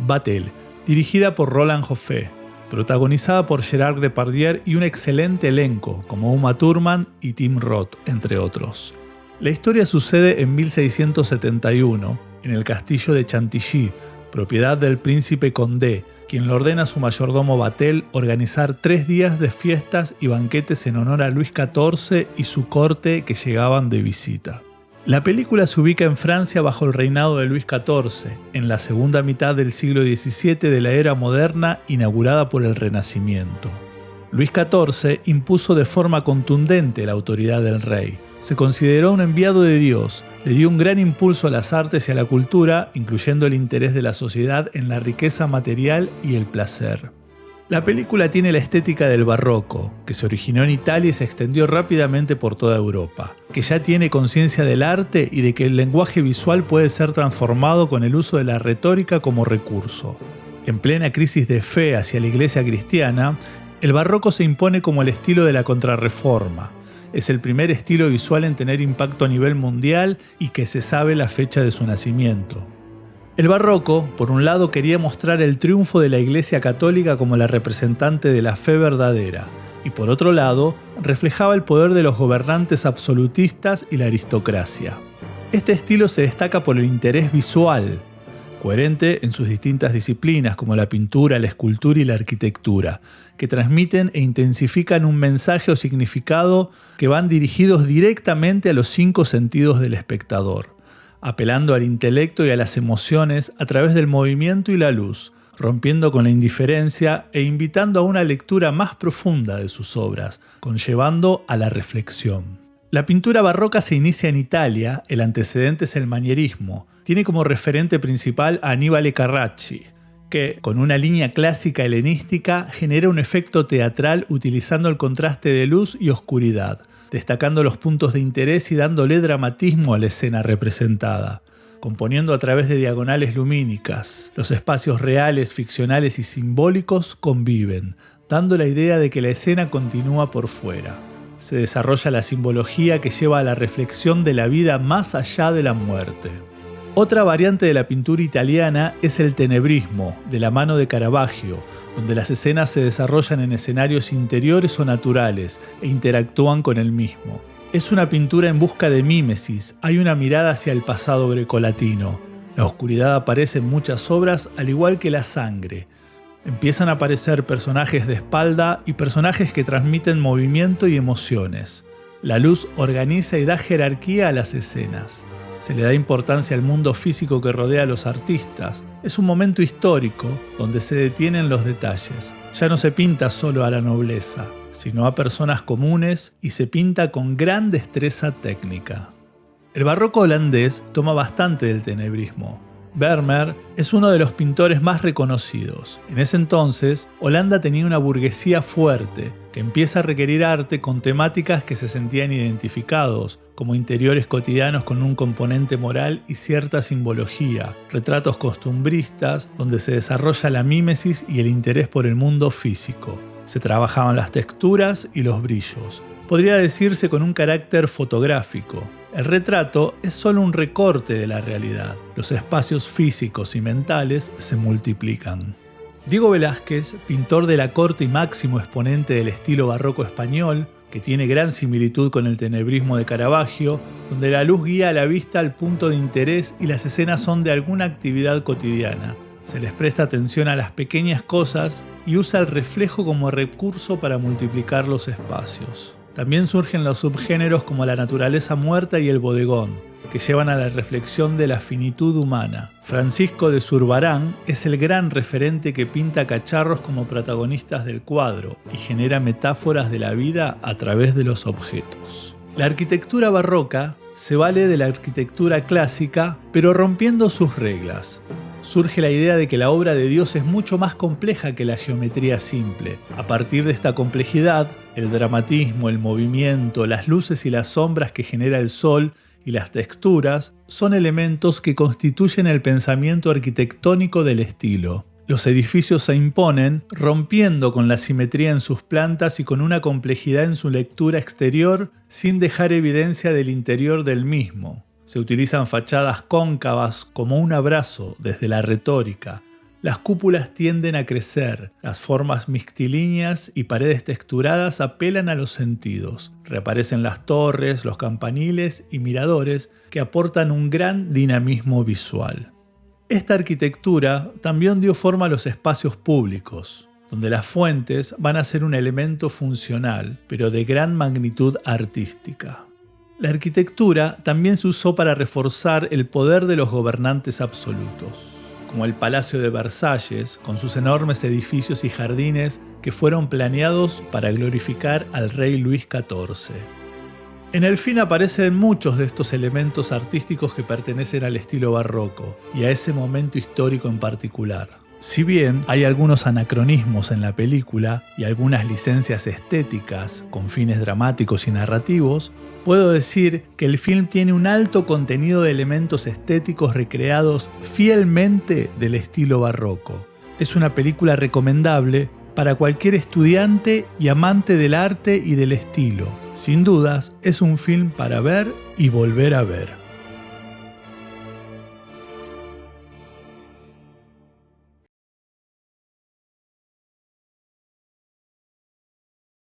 Vatel, dirigida por Roland Joffé, protagonizada por Gerard Depardieu y un excelente elenco como Uma Thurman y Tim Roth, entre otros. La historia sucede en 1671, en el castillo de Chantilly, propiedad del príncipe Condé, quien le ordena a su mayordomo Vatel organizar 3 días de fiestas y banquetes en honor a Luis XIV y su corte que llegaban de visita. La película se ubica en Francia bajo el reinado de Luis XIV, en la segunda mitad del siglo XVII de la era moderna inaugurada por el Renacimiento. Luis XIV impuso de forma contundente la autoridad del rey. Se consideró un enviado de Dios, le dio un gran impulso a las artes y a la cultura, incluyendo el interés de la sociedad en la riqueza material y el placer. La película tiene la estética del barroco, que se originó en Italia y se extendió rápidamente por toda Europa, que ya tiene conciencia del arte y de que el lenguaje visual puede ser transformado con el uso de la retórica como recurso. En plena crisis de fe hacia la iglesia cristiana, el barroco se impone como el estilo de la Contrarreforma. Es el primer estilo visual en tener impacto a nivel mundial y que se sabe la fecha de su nacimiento. El barroco, por un lado, quería mostrar el triunfo de la Iglesia Católica como la representante de la fe verdadera, y por otro lado, reflejaba el poder de los gobernantes absolutistas y la aristocracia. Este estilo se destaca por el interés visual, coherente en sus distintas disciplinas como la pintura, la escultura y la arquitectura, que transmiten e intensifican un mensaje o significado que van dirigidos directamente a los 5 sentidos del espectador, apelando al intelecto y a las emociones a través del movimiento y la luz, rompiendo con la indiferencia e invitando a una lectura más profunda de sus obras, conllevando a la reflexión. La pintura barroca se inicia en Italia, el antecedente es el manierismo. Tiene como referente principal a Annibale Carracci, que, con una línea clásica helenística, genera un efecto teatral utilizando el contraste de luz y oscuridad, destacando los puntos de interés y dándole dramatismo a la escena representada, componiendo a través de diagonales lumínicas. Los espacios reales, ficcionales y simbólicos conviven, dando la idea de que la escena continúa por fuera. Se desarrolla la simbología que lleva a la reflexión de la vida más allá de la muerte. Otra variante de la pintura italiana es el tenebrismo, de la mano de Caravaggio, donde las escenas se desarrollan en escenarios interiores o naturales e interactúan con el mismo. Es una pintura en busca de mímesis, hay una mirada hacia el pasado grecolatino. La oscuridad aparece en muchas obras, al igual que la sangre. Empiezan a aparecer personajes de espalda y personajes que transmiten movimiento y emociones. La luz organiza y da jerarquía a las escenas. Se le da importancia al mundo físico que rodea a los artistas. Es un momento histórico donde se detienen los detalles. Ya no se pinta solo a la nobleza, sino a personas comunes y se pinta con gran destreza técnica. El barroco holandés toma bastante del tenebrismo. Vermeer es uno de los pintores más reconocidos. En ese entonces, Holanda tenía una burguesía fuerte que empieza a requerir arte con temáticas que se sentían identificados, como interiores cotidianos con un componente moral y cierta simbología, retratos costumbristas donde se desarrolla la mímesis y el interés por el mundo físico. Se trabajaban las texturas y los brillos. Podría decirse con un carácter fotográfico. El retrato es solo un recorte de la realidad. Los espacios físicos y mentales se multiplican. Diego Velázquez, pintor de la corte y máximo exponente del estilo barroco español, que tiene gran similitud con el tenebrismo de Caravaggio, donde la luz guía a la vista al punto de interés y las escenas son de alguna actividad cotidiana. Se les presta atención a las pequeñas cosas y usa el reflejo como recurso para multiplicar los espacios. También surgen los subgéneros como la naturaleza muerta y el bodegón, que llevan a la reflexión de la finitud humana. Francisco de Zurbarán es el gran referente que pinta cacharros como protagonistas del cuadro y genera metáforas de la vida a través de los objetos. La arquitectura barroca se vale de la arquitectura clásica, pero rompiendo sus reglas. Surge la idea de que la obra de Dios es mucho más compleja que la geometría simple. A partir de esta complejidad, el dramatismo, el movimiento, las luces y las sombras que genera el sol y las texturas son elementos que constituyen el pensamiento arquitectónico del estilo. Los edificios se imponen, rompiendo con la simetría en sus plantas y con una complejidad en su lectura exterior, sin dejar evidencia del interior del mismo. Se utilizan fachadas cóncavas como un abrazo desde la retórica. Las cúpulas tienden a crecer, las formas mixtilíneas y paredes texturadas apelan a los sentidos. Reaparecen las torres, los campaniles y miradores que aportan un gran dinamismo visual. Esta arquitectura también dio forma a los espacios públicos, donde las fuentes van a ser un elemento funcional, pero de gran magnitud artística. La arquitectura también se usó para reforzar el poder de los gobernantes absolutos, como el Palacio de Versalles, con sus enormes edificios y jardines que fueron planeados para glorificar al rey Luis XIV. En el film aparecen muchos de estos elementos artísticos que pertenecen al estilo barroco y a ese momento histórico en particular. Si bien hay algunos anacronismos en la película y algunas licencias estéticas con fines dramáticos y narrativos, puedo decir que el film tiene un alto contenido de elementos estéticos recreados fielmente del estilo barroco. Es una película recomendable para cualquier estudiante y amante del arte y del estilo. Sin dudas, es un film para ver y volver a ver.